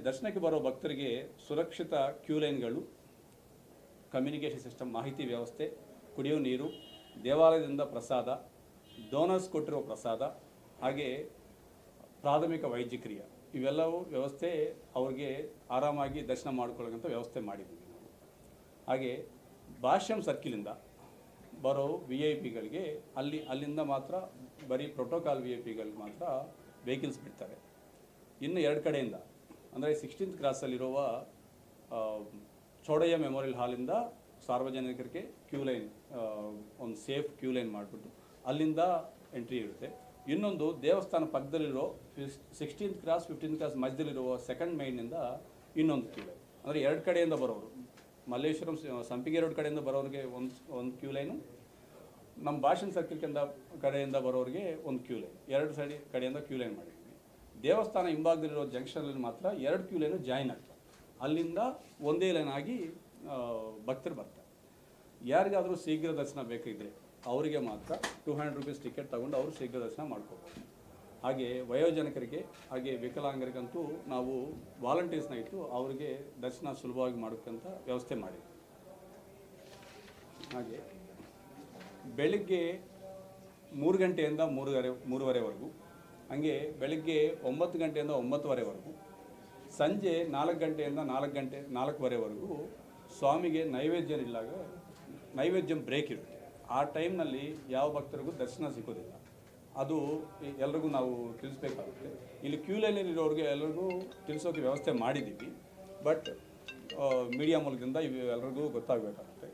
ದರ್ಶನಕ್ಕೆ ಬರೋ ಭಕ್ತರಿಗೆ ಸುರಕ್ಷಿತ ಕ್ಯೂ ಲೈನ್ಗಳು, ಕಮ್ಯುನಿಕೇಷನ್ ಸಿಸ್ಟಮ್, ಮಾಹಿತಿ ವ್ಯವಸ್ಥೆ, ಕುಡಿಯುವ ನೀರು, ದೇವಾಲಯದಿಂದ ಪ್ರಸಾದ, ಡೋನರ್ಸ್ ಕೊಟ್ಟಿರೋ ಪ್ರಸಾದ, ಹಾಗೆ ಪ್ರಾಥಮಿಕ ವೈದ್ಯಕೀಯ ಇವೆಲ್ಲವೂ ವ್ಯವಸ್ಥೆ ಅವ್ರಿಗೆ ಆರಾಮಾಗಿ ದರ್ಶನ ಮಾಡ್ಕೊಳ್ಳೋಂಥ ವ್ಯವಸ್ಥೆ ಮಾಡಿದ್ದೀವಿ ನಾವು. ಹಾಗೆ ಭಾಷ್ಯಂ ಸರ್ಕಿಲಿಂದ ಬರೋ VIP ಗಳಿಗೆ ಅಲ್ಲಿಂದ ಮಾತ್ರ ಬರೀ ಪ್ರೋಟೋಕಾಲ್ VIP ಗಳಿಗೆ ಮಾತ್ರ ವೆಹಿಕಲ್ಸ್ ಬಿಡ್ತಾರೆ. ಇನ್ನು ಎರಡು ಕಡೆಯಿಂದ ಅಂದರೆ 16th ಕ್ರಾಸಲ್ಲಿರುವ ಚೌಡಯ್ಯ ಮೆಮೋರಿಯಲ್ ಹಾಲಿಂದ ಸಾರ್ವಜನಿಕರಿಗೆ ಕ್ಯೂ ಲೈನ್, ಒಂದು ಸೇಫ್ ಕ್ಯೂ ಲೈನ್ ಮಾಡಿಬಿಟ್ಟು ಅಲ್ಲಿಂದ ಎಂಟ್ರಿ ಇರುತ್ತೆ. ಇನ್ನೊಂದು ದೇವಸ್ಥಾನ ಪಕ್ಕದಲ್ಲಿರೋ 16th ಕ್ರಾಸ್ 15th ಕ್ರಾಸ್ ಮಧ್ಯದಲ್ಲಿರುವ ಸೆಕೆಂಡ್ ಮೈನಿಂದ ಇನ್ನೊಂದು ಕ್ಯೂ ಲೈನ್. ಅಂದರೆ ಎರಡು ಕಡೆಯಿಂದ ಬರೋರು, ಮಲ್ಲೇಶ್ವರಂ ಸಂಪಿಗೆ ರೋಡ್ ಕಡೆಯಿಂದ ಬರೋರಿಗೆ ಒಂದು ಕ್ಯೂ ಲೈನು, ನಮ್ಮ ಭಾಷಣ ಸರ್ಕಲ್ ಕಡೆಯಿಂದ ಬರೋರಿಗೆ ಒಂದು ಕ್ಯೂ ಲೈನ್, ಎರಡು ಸೈಡ್ ಕಡೆಯಿಂದ ಕ್ಯೂ ಲೈನ್ ಮಾಡಿದ್ವಿ. ದೇವಸ್ಥಾನ ಹಿಂಭಾಗದಲ್ಲಿರೋ ಜಂಕ್ಷನಲ್ಲಿ ಮಾತ್ರ ಎರಡು ಕ್ಯೂ ಲೈನು ಜಾಯಿನ್ ಆಗ್ತವೆ. ಅಲ್ಲಿಂದ ಒಂದೇ ಲೈನ್ ಆಗಿ ಭಕ್ತರು ಬರ್ತಾರೆ. ಯಾರಿಗಾದರೂ ಶೀಘ್ರ ದರ್ಶನ ಬೇಕಿದ್ರೆ ಅವರಿಗೆ ಮಾತ್ರ 200 ರೂಪೀಸ್ ಟಿಕೆಟ್ ತಗೊಂಡು ಅವರು ಶೀಘ್ರ ದರ್ಶನ ಮಾಡ್ಕೋಬೋದು. ಹಾಗೆ ವಯೋಜನಕರಿಗೆ ಹಾಗೆ ವಿಕಲಾಂಗರಿಗಂತೂ ನಾವು ವಾಲಂಟಿಯರ್ಸ್ನ ಇಟ್ಟು ಅವರಿಗೆ ದರ್ಶನ ಸುಲಭವಾಗಿ ಮಾಡೋಕ್ಕಂತ ವ್ಯವಸ್ಥೆ ಮಾಡಿದ್ವಿ. ಹಾಗೆ ಬೆಳಿಗ್ಗೆ 3 ಗಂಟೆಯಿಂದ 3:30ವರೆಗೂ, ಹಾಗೆ ಬೆಳಿಗ್ಗೆ 9 ಗಂಟೆಯಿಂದ 9:30ವರೆಗೂ, ಸಂಜೆ 4 ಗಂಟೆಯಿಂದ 4:30ವರೆಗೂ ಸ್ವಾಮಿಗೆ ನೈವೇದ್ಯಂ ಬ್ರೇಕ್ ಇರುತ್ತೆ. ಆ ಟೈಮ್ನಲ್ಲಿ ಯಾವ ಭಕ್ತರಿಗೂ ದರ್ಶನ ಸಿಗೋದಿಲ್ಲ. ಅದು ಎಲ್ರಿಗೂ ನಾವು ತಿಳಿಸ್ಬೇಕಾಗುತ್ತೆ. ಇಲ್ಲಿ ಕ್ಯೂ ಲೈನಲ್ಲಿರೋರಿಗೆ ಎಲ್ಲರಿಗೂ ತಿಳಿಸೋಕೆ ವ್ಯವಸ್ಥೆ ಮಾಡಿದ್ದೀವಿ. ಬಟ್ ಮೀಡಿಯಾ ಮೂಲಕದಿಂದ ಇವು ಎಲ್ಲರಿಗೂ ಗೊತ್ತಾಗಬೇಕಾಗುತ್ತೆ.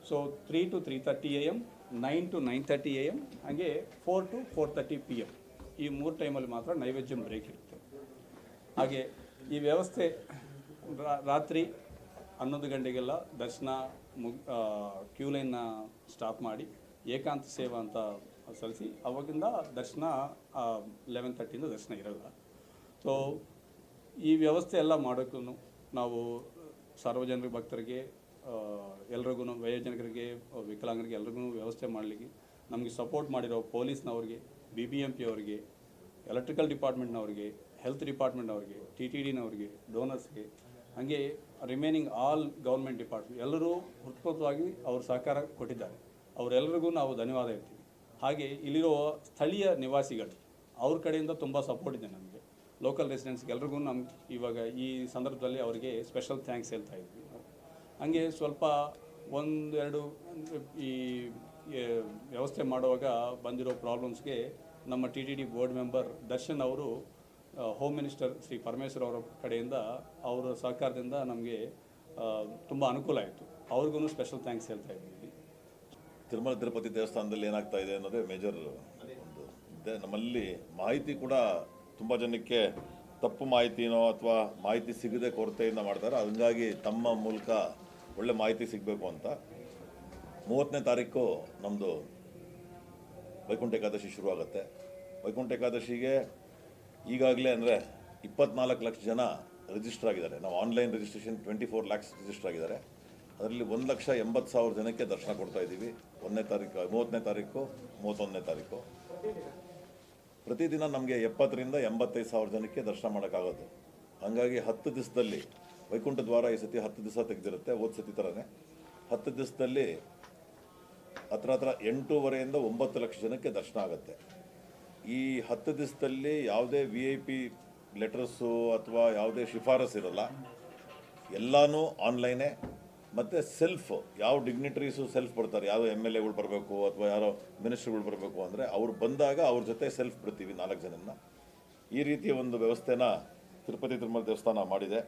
So 3 to 3:30 AM, 9 to 9:30 AM, ಹಾಗೆ 4 to 4:30 PM ಈ 3 ಟೈಮಲ್ಲಿ ಮಾತ್ರ ನೈವೇದ್ಯಂ ಬ್ರೇಕ್ ಇರುತ್ತೆ. ಹಾಗೆ ಈ ವ್ಯವಸ್ಥೆ ರಾತ್ರಿ 11 ಗಂಟೆಗೆಲ್ಲ ದರ್ಶನ ಕ್ಯೂ ಲೈನ್ನ ಸ್ಟಾಪ್ ಮಾಡಿ ಏಕಾಂತ ಸೇವಾ ಅಂತ ಸಲ್ಲಿಸಿ ಅವಾಗಿಂದ ದರ್ಶನ 11:30ಇಂದ ದರ್ಶನ ಇರಲ್ಲ. ಸೊ ಈ ವ್ಯವಸ್ಥೆ ಎಲ್ಲ ಮಾಡೋಕ್ಕೂ ನಾವು ಸಾರ್ವಜನಿಕ ಭಕ್ತರಿಗೆ, ಎಲ್ರಿಗೂ, ವಯೋಜನಕರಿಗೆ, ವಿಕಲಾಂಗರಿಗೆ ಎಲ್ರಿಗೂ ವ್ಯವಸ್ಥೆ ಮಾಡಲಿಕ್ಕೆ ನಮಗೆ ಸಪೋರ್ಟ್ ಮಾಡಿರೋ ಪೊಲೀಸ್ನವ್ರಿಗೆ, BBMP ಅವರಿಗೆ, ಎಲೆಕ್ಟ್ರಿಕಲ್ ಡಿಪಾರ್ಟ್ಮೆಂಟ್ನವ್ರಿಗೆ, ಹೆಲ್ತ್ ಡಿಪಾರ್ಟ್ಮೆಂಟ್ನವ್ರಿಗೆ, TTDನವ್ರಿಗೆ, ಡೋನರ್ಸ್ಗೆ, ಹಾಗೆ ರಿಮೈನಿಂಗ್ ಆಲ್ ಗೌರ್ಮೆಂಟ್ ಡಿಪಾರ್ಟ್ಮೆಂಟ್ ಎಲ್ಲರೂ ಹೃತ್ಪೂರ್ವಕವಾಗಿ ಅವರು ಸಹಕಾರ ಕೊಟ್ಟಿದ್ದಾರೆ. ಅವರೆಲ್ಲರಿಗೂ ನಾವು ಧನ್ಯವಾದ ಹೇಳ್ತೀವಿ. ಹಾಗೆ ಇಲ್ಲಿರೋ ಸ್ಥಳೀಯ ನಿವಾಸಿಗಳು ಅವ್ರ ಕಡೆಯಿಂದ ತುಂಬ ಸಪೋರ್ಟ್ ಇದೆ ನಮಗೆ. ಲೋಕಲ್ ರೆಸಿಡೆಂಟ್ಸ್ಗೆ ಎಲ್ರಿಗೂ ನಮ್ಗೆ ಇವಾಗ ಈ ಸಂದರ್ಭದಲ್ಲಿ ಅವರಿಗೆ ಸ್ಪೆಷಲ್ ಥ್ಯಾಂಕ್ಸ್ ಹೇಳ್ತಾ ಇದ್ವಿ. ಹಾಗೆ ಸ್ವಲ್ಪ ಒಂದೆರಡು ಈ ವ್ಯವಸ್ಥೆ ಮಾಡುವಾಗ ಬಂದಿರೋ ಪ್ರಾಬ್ಲಮ್ಸ್ಗೆ ನಮ್ಮ TTD ಬೋರ್ಡ್ ಮೆಂಬರ್ ದರ್ಶನ್ ಅವರು ಹೋಮ್ ಮಿನಿಸ್ಟರ್ ಶ್ರೀ ಪರಮೇಶ್ವರ್ ಅವರ ಕಡೆಯಿಂದ ಅವರ ಸಹಕಾರದಿಂದ ನಮಗೆ ತುಂಬ ಅನುಕೂಲ ಆಯಿತು. ಅವ್ರಿಗೂ ಸ್ಪೆಷಲ್ ಥ್ಯಾಂಕ್ಸ್ ಹೇಳ್ತಾ ಇದ್ದೀವಿ. ತಿರುಮಲ ತಿರುಪತಿ ದೇವಸ್ಥಾನದಲ್ಲಿ ಏನಾಗ್ತಾ ಇದೆ ಅನ್ನೋದೇ ಮೇಜರ್ ಒಂದು ಇದೆ. ನಮ್ಮಲ್ಲಿ ಮಾಹಿತಿ ಕೂಡ ತುಂಬ ಜನಕ್ಕೆ ತಪ್ಪು ಮಾಹಿತಿನೋ ಅಥವಾ ಮಾಹಿತಿ ಸಿಗದೆ ಕೊರತೆಯಿಂದ ಮಾಡ್ತಾರೆ. ಹಂಗಾಗಿ ತಮ್ಮ ಮೂಲಕ ಒಳ್ಳೆ ಮಾಹಿತಿ ಸಿಗಬೇಕು ಅಂತ 30ನೇ ತಾರೀಕು ನಮ್ಮದು ವೈಕುಂಠ ಏಕಾದಶಿ ಶುರುವಾಗುತ್ತೆ. ವೈಕುಂಠ ಏಕಾದಶಿಗೆ ಈಗಾಗಲೇ ಅಂದರೆ 24 ಲಕ್ಷ ಜನ ರಿಜಿಸ್ಟರ್ ಆಗಿದ್ದಾರೆ. ನಾವು ಆನ್ಲೈನ್ ರಿಜಿಸ್ಟ್ರೇಷನ್ 24 lakhs ರಿಜಿಸ್ಟರ್ ಆಗಿದ್ದಾರೆ. ಅದರಲ್ಲಿ 1,80,000 ಜನಕ್ಕೆ ದರ್ಶನ ಕೊಡ್ತಾ ಇದ್ದೀವಿ. 1ನೇ ತಾರೀಕು, 30ನೇ ತಾರೀಕು, 31ನೇ ತಾರೀಕು. ಪ್ರತಿದಿನ ನಮಗೆ 70,000 ರಿಂದ 85,000 ಜನಕ್ಕೆ ದರ್ಶನ ಮಾಡೋಕ್ಕಾಗೋದು. ಹಾಗಾಗಿ 10 ದಿವಸದಲ್ಲಿ ವೈಕುಂಠ ದ್ವಾರ ಈ ಸತಿ 10 ದಿವಸ ತೆಗೆದಿರುತ್ತೆ. ಹೋದ ಸತಿ ಥರನೇ 10 ದಿವಸದಲ್ಲಿ ಹತ್ರ 8.5 ರಿಂದ 9 ಲಕ್ಷ ಜನಕ್ಕೆ ದರ್ಶನ ಆಗುತ್ತೆ. ಈ 10 ದಿವಸದಲ್ಲಿ ಯಾವುದೇ VIP ಲೆಟರ್ಸು ಅಥವಾ ಯಾವುದೇ ಶಿಫಾರಸ್ ಇರಲ್ಲ. ಎಲ್ಲನೂ ಆನ್ಲೈನೇ. ಮತ್ತು ಸೆಲ್ಫ್ ಯಾವ ಡಿಗ್ನಿಟರೀಸು ಸೆಲ್ಫ್ ಬರ್ತಾರೆ, ಯಾವುದೋ MLAಗಳು ಬರಬೇಕು ಅಥವಾ ಯಾರೋ ಮಿನಿಸ್ಟ್ರುಗಳು ಬರಬೇಕು ಅಂದರೆ ಅವ್ರು ಬಂದಾಗ ಅವ್ರ ಜೊತೆ ಸೆಲ್ಫ್ ಬಿಡ್ತೀವಿ 4 ಜನನ್ನ. ಈ ರೀತಿಯ ಒಂದು ವ್ಯವಸ್ಥೆನ ತಿರುಪತಿ ತಿರುಮಲ ದೇವಸ್ಥಾನ ಮಾಡಿದೆ.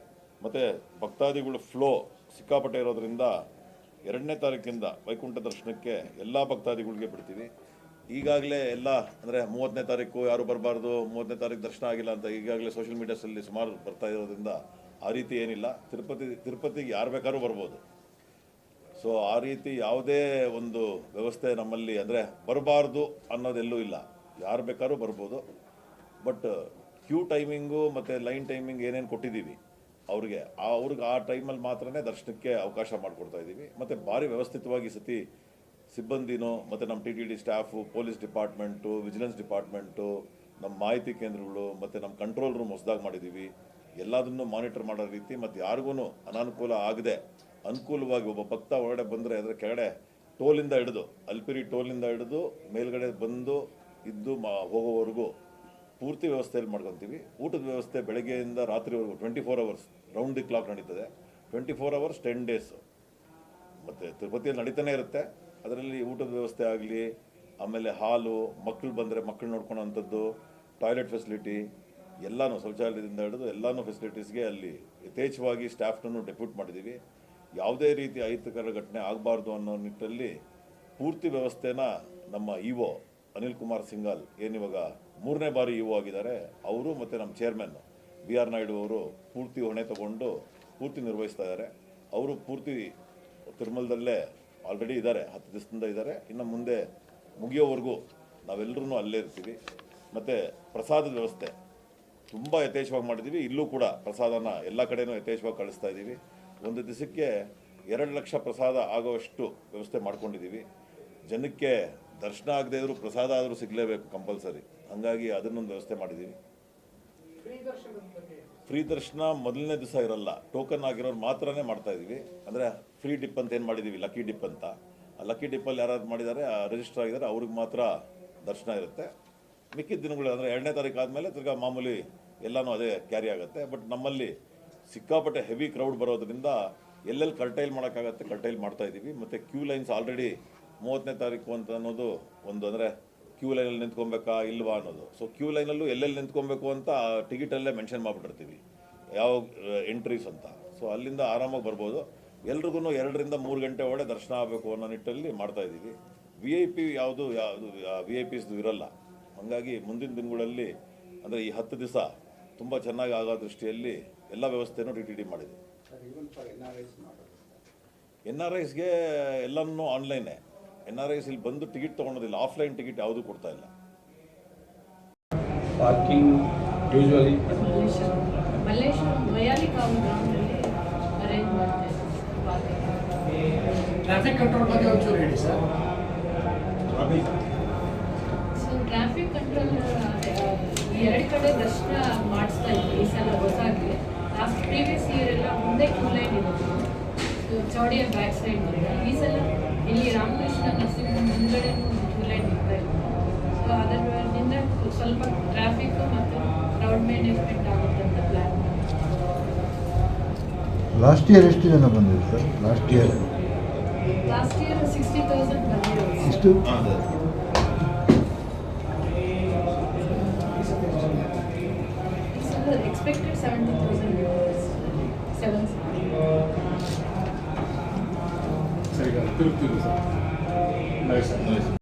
ಮತ್ತು ಭಕ್ತಾದಿಗಳು ಫ್ಲೋ ಸಿಕ್ಕಾಪಟ್ಟೆ ಇರೋದ್ರಿಂದ 2ನೇ ತಾರೀಕಿಂದ ವೈಕುಂಠ ದರ್ಶನಕ್ಕೆ ಎಲ್ಲ ಭಕ್ತಾದಿಗಳಿಗೆ ಬಿಡ್ತೀವಿ. ಈಗಾಗಲೇ ಎಲ್ಲ ಅಂದರೆ 30ನೇ ತಾರೀಕು ಯಾರು ಬರಬಾರ್ದು, 30ನೇ ತಾರೀಕು ದರ್ಶನ ಆಗಿಲ್ಲ ಅಂತ ಈಗಾಗಲೇ ಸೋಷಿಯಲ್ ಮೀಡಿಯಾಸಲ್ಲಿ ಸುಮಾರು ಬರ್ತಾ ಇರೋದ್ರಿಂದ ಆ ರೀತಿ ಏನಿಲ್ಲ. ತಿರುಪತಿಗೆ ಯಾರು ಬೇಕಾದ್ರೂ ಬರ್ಬೋದು. ಸೊ ಆ ರೀತಿ ಯಾವುದೇ ಒಂದು ವ್ಯವಸ್ಥೆ ನಮ್ಮಲ್ಲಿ ಅಂದರೆ ಬರಬಾರ್ದು ಅನ್ನೋದೆಲ್ಲೂ ಇಲ್ಲ. ಯಾರು ಬೇಕಾದ್ರೂ ಬರ್ಬೋದು. ಬಟ್ ಕ್ಯೂ ಟೈಮಿಂಗು ಮತ್ತು ಲೈನ್ ಟೈಮಿಂಗ್ ಏನೇನು ಕೊಟ್ಟಿದ್ದೀವಿ ಅವ್ರಿಗೆ ಆ ಟೈಮಲ್ಲಿ ಮಾತ್ರನೇ ದರ್ಶನಕ್ಕೆ ಅವಕಾಶ ಮಾಡಿಕೊಡ್ತಾ ಇದ್ದೀವಿ. ಮತ್ತು ಭಾರಿ ವ್ಯವಸ್ಥಿತವಾಗಿ ಸತಿ ಸಿಬ್ಬಂದಿನೂ ಮತ್ತು ನಮ್ಮ TTD staff, police department, vigilance department, ನಮ್ಮ ಮಾಹಿತಿ ಕೇಂದ್ರಗಳು ಮತ್ತು ನಮ್ಮ ಕಂಟ್ರೋಲ್ ರೂಮ್ ಹೊಸದಾಗಿ ಮಾಡಿದ್ದೀವಿ. ಎಲ್ಲದನ್ನು ಮಾನಿಟರ್ ಮಾಡೋ ರೀತಿ ಮತ್ತು ಯಾರಿಗೂ ಅನಾನುಕೂಲ ಆಗದೆ ಅನುಕೂಲವಾಗಿ ಒಬ್ಬ ಭಕ್ತ ಹೊರಗಡೆ ಬಂದರೆ ಅದರ ಕೆಳಗಡೆ ಟೋಲಿಂದ ಹಿಡಿದು ಅಲ್ಪಿರಿ ಟೋಲಿಂದ ಹಿಡಿದು ಮೇಲ್ಗಡೆ ಬಂದು ಇದ್ದು ಹೋಗೋವರೆಗೂ ಪೂರ್ತಿ ವ್ಯವಸ್ಥೆಯಲ್ಲಿ ಮಾಡ್ಕೊತೀವಿ. ಊಟದ ವ್ಯವಸ್ಥೆ ಬೆಳಗ್ಗೆಯಿಂದ ರಾತ್ರಿವರೆಗೂ 24 ಅವರ್ಸ್ ರೌಂಡ್ ದಿ ಕ್ಲಾಕ್ ನಡೀತದೆ. 24 ಅವರ್ಸ್ 10 ಡೇಸ್ ಮತ್ತು ತಿರುಪತಿಯಲ್ಲಿ ನಡೀತಾನೆ ಇರುತ್ತೆ. ಅದರಲ್ಲಿ ಊಟದ ವ್ಯವಸ್ಥೆ ಆಗಲಿ, ಆಮೇಲೆ ಹಾಲು, ಮಕ್ಕಳು ಬಂದರೆ ಮಕ್ಕಳು ನೋಡ್ಕೊಳೋವಂಥದ್ದು, ಟಾಯ್ಲೆಟ್ ಫೆಸಿಲಿಟಿ ಎಲ್ಲನೂ, ಶೌಚಾಲಯದಿಂದ ಹಿಡಿದು ಎಲ್ಲನೂ ಫೆಸಿಲಿಟೀಸ್ಗೆ ಅಲ್ಲಿ ಯಥೇಚ್ಛವಾಗಿ ಸ್ಟಾಫ್ನೂ ಡೆಪ್ಯೂಟ್ ಮಾಡಿದ್ದೀವಿ. ಯಾವುದೇ ರೀತಿ ಅಹಿತಕರ ಘಟನೆ ಆಗಬಾರ್ದು ಅನ್ನೋ ನಿಟ್ಟಲ್ಲಿ ಪೂರ್ತಿ ವ್ಯವಸ್ಥೆನ ನಮ್ಮ ಇಒ ಅನಿಲ್ ಕುಮಾರ್ ಸಿಂಘಾಲ್ ಏನಿವಾಗ 3ನೇ ಬಾರಿ ಇಒ ಆಗಿದ್ದಾರೆ, ಅವರು ಮತ್ತು ನಮ್ಮ ಚೇರ್ಮನ್ BR ನಾಯ್ಡು ಅವರು ಪೂರ್ತಿ ಹೊಣೆ ತಗೊಂಡು ಪೂರ್ತಿ ನಿರ್ವಹಿಸ್ತಾ ಇದ್ದಾರೆ. ಅವರು ಪೂರ್ತಿ ತಿರುಮಲದಲ್ಲೇ ಆಲ್ರೆಡಿ ಇದ್ದಾರೆ, 10 ದಿವಸದಿಂದ ಇದ್ದಾರೆ. ಇನ್ನು ಮುಂದೆ ಮುಗಿಯೋವರೆಗೂ ನಾವೆಲ್ಲರೂ ಅಲ್ಲೇ ಇರ್ತೀವಿ. ಮತ್ತು ಪ್ರಸಾದದ ವ್ಯವಸ್ಥೆ ತುಂಬ ಯಥೇಚ್ಛವಾಗಿ ಮಾಡಿದ್ದೀವಿ. ಇಲ್ಲೂ ಕೂಡ ಪ್ರಸಾದನ ಎಲ್ಲ ಕಡೆಯೂ ಯಥೇಚ್ಛವಾಗಿ ಕಳಿಸ್ತಾ ಇದ್ದೀವಿ. ಒಂದು ದಿವಸಕ್ಕೆ 2 ಲಕ್ಷ ಪ್ರಸಾದ ಆಗೋವಷ್ಟು ವ್ಯವಸ್ಥೆ ಮಾಡ್ಕೊಂಡಿದ್ದೀವಿ. ಜನಕ್ಕೆ ದರ್ಶನ ಆಗದೆ ಇದ್ರೂ ಪ್ರಸಾದ ಆದರೂ ಸಿಗಲೇಬೇಕು ಕಂಪಲ್ಸರಿ, ಹಾಗಾಗಿ ಅದನ್ನೊಂದು ವ್ಯವಸ್ಥೆ ಮಾಡಿದ್ದೀವಿ. ಫ್ರೀ ದರ್ಶನ ಮೊದಲನೇ ದಿವಸ ಇರಲ್ಲ, ಟೋಕನ್ ಆಗಿರೋರು ಮಾತ್ರನೇ ಮಾಡ್ತಾ ಇದ್ದೀವಿ. ಅಂದರೆ ಫ್ರೀ ಡಿಪ್ ಅಂತ ಏನು ಮಾಡಿದ್ದೀವಿ, ಲಕ್ಕಿ ಡಿಪ್ ಅಂತ, ಆ ಲಕ್ಕಿ ಡಿಪ್ಪಲ್ಲಿ ಯಾರಾದ್ರು ಮಾಡಿದ್ದಾರೆ, ರಿಜಿಸ್ಟರ್ ಆಗಿದ್ದಾರೆ, ಅವ್ರಿಗೆ ಮಾತ್ರ ದರ್ಶನ ಇರುತ್ತೆ. ಮಿಕ್ಕಿದ ದಿನಗಳು ಅಂದರೆ 2ನೇ ತಾರೀಕು ಆದಮೇಲೆ ತಿರ್ಗಾ ಮಾಮೂಲಿ ಎಲ್ಲನೂ ಅದೇ ಕ್ಯಾರಿ ಆಗುತ್ತೆ. ಬಟ್ ನಮ್ಮಲ್ಲಿ ಸಿಕ್ಕಾಪಟ್ಟೆ ಹೆವಿ ಕ್ರೌಡ್ ಬರೋದ್ರಿಂದ ಎಲ್ಲೆಲ್ಲಿ ಕರ್ಟೈಲ್ ಮಾಡೋಕ್ಕಾಗತ್ತೆ ಕರ್ಟೈಲ್ ಮಾಡ್ತಾ ಇದ್ದೀವಿ. ಮತ್ತು ಕ್ಯೂ ಲೈನ್ಸ್ ಆಲ್ರೆಡಿ 30ನೇ ತಾರೀಕು ಅಂತ ಅನ್ನೋದು ಒಂದು, ಅಂದರೆ ಕ್ಯೂ ಲೈನಲ್ಲಿ ನಿಂತ್ಕೊಬೇಕಾ ಇಲ್ವಾ ಅನ್ನೋದು. ಸೊ ಕ್ಯೂ ಲೈನಲ್ಲೂ ಎಲ್ಲೆಲ್ಲಿ ನಿಂತ್ಕೊಬೇಕು ಅಂತ ಟಿಕೆಟಲ್ಲೇ ಮೆನ್ಷನ್ ಮಾಡಿಬಿಟ್ಟಿರ್ತೀವಿ ಯಾವ ಎಂಟ್ರೀಸ್ ಅಂತ. ಸೊ ಅಲ್ಲಿಂದ ಆರಾಮಾಗಿ ಬರ್ಬೋದು. ಎಲ್ರಿಗೂ 2 ರಿಂದ 3 ಗಂಟೆ ಒಳಗೆ ದರ್ಶನ ಆಗಬೇಕು ಅನ್ನೋ ನಿಟ್ಟಲ್ಲಿ ಮಾಡ್ತಾ ಇದ್ದೀವಿ. VIP ಯಾವುದು VIPಸ್ದು ಇರಲ್ಲ. ಹಾಗಾಗಿ ಮುಂದಿನ ದಿನಗಳಲ್ಲಿ ಅಂದರೆ ಈ 10 ದಿವಸ ತುಂಬ ಚೆನ್ನಾಗಿ ಆಗೋ ದೃಷ್ಟಿಯಲ್ಲಿ ಎಲ್ಲ ವ್ಯವಸ್ಥೆನೂ TTD ಮಾಡಿದೆ. NRIಸ್ಗೆ ಎಲ್ಲನೂ ಆನ್ಲೈನೇ. NRIಸ್ ಇಲ್ಲಿ ಬಂದು ಟಿಕೆಟ್ ತೊಗೊಳೋದಿಲ್ಲ, ಆಫ್ಲೈನ್ ಟಿಕೆಟ್ ಯಾವುದೂ ಕೊಡ್ತಾ ಇಲ್ಲ. ಪಾರ್ಕಿಂಗ್ ಯೂಶ್ವಲಿ ಮಲ್ಲೇಶ್ವರಂ ವಯಾಲಿ ಕಾವಲು ಗ್ರಾಮದಲ್ಲಿ ಅರೇಂಜ್ ಮಾಡ್ತೇವೆ. ಟ್ರಾಫಿಕ್ ಕಂಟ್ರೋಲ್ ಬಗ್ಗೆ ಒಂಚೂರು ಹೇಳಿ ಸರ್. ಸೊ ಟ್ರಾಫಿಕ್ ಕಂಟ್ರೋಲ್ 2 ಕಡೆ ದರ್ಶನ ಮಾಡಿಸ್ತಾ ಇದ್ವಿ ಈ ಸಲ ಹೊಸಾಗಿ. ಲಾಸ್ಟ್ ಪ್ರೀವಿಯಸ್ ಇಯರ್ ಎಲ್ಲ ಮುಂದೆ ಕ್ಯೂ ಲೈನ್ ಇರೋದು, ಸೊ ಚೌಡಿಯ ಬ್ಯಾಕ್ ಸೈಡ್ ಬರುತ್ತೆ. ಈ ಸಲ ಇಲ್ಲಿ ರಾಮಕೃಷ್ಣ ನರ್ಸಿಂಗ್ ಮುಂದ್ಗಡೆನೂ ಕ್ಯೂ ಲೈನ್ ಇರ್ತಾ ಇತ್ತು. ಸೊ ಅದರಿಂದ ಸ್ವಲ್ಪ ಟ್ರಾಫಿಕ್ ಮತ್ತು ಕ್ರೌಡ್ ಮ್ಯಾನೇಜ್ಮೆಂಟ್ ಆಗುತ್ತೆ ಅಂತ ಪ್ಲ್ಯಾನ್ ಮಾಡಿ. ಲಾಸ್ಟ್ ಇಯರ್ ಎಷ್ಟು ಜನ ಬಂದಿದ್ರು ಸರ್? ಲಾಸ್ಟ್ ಇಯರ್ 60,000 ಬಂದಿರೋದು. ಇಷ್ಟು Expected 70,000 euros. 7. ಸರಿ, ತಿರುಗ್ತಿದ್ರು ಸರ್.